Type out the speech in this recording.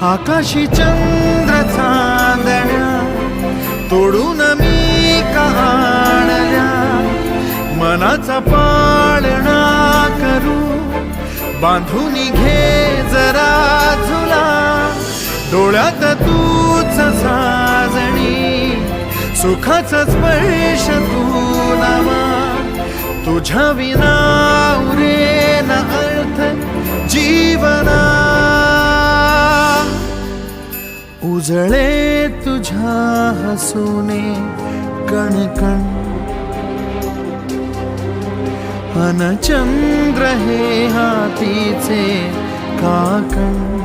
आकाशी चंद्र चांदण्या तोडून मी का आणल्या, मनाचा पाळणा करू बांधून घे जरा झुला, डोळ्यात तूच साजणी सुखाचा स्पर्श तू नामा, तुझ्या विना उरेन अर्थ जीवना, उजळे तुझ्या हसूने कणकण, अन चंद्र हे हातीचे काकण.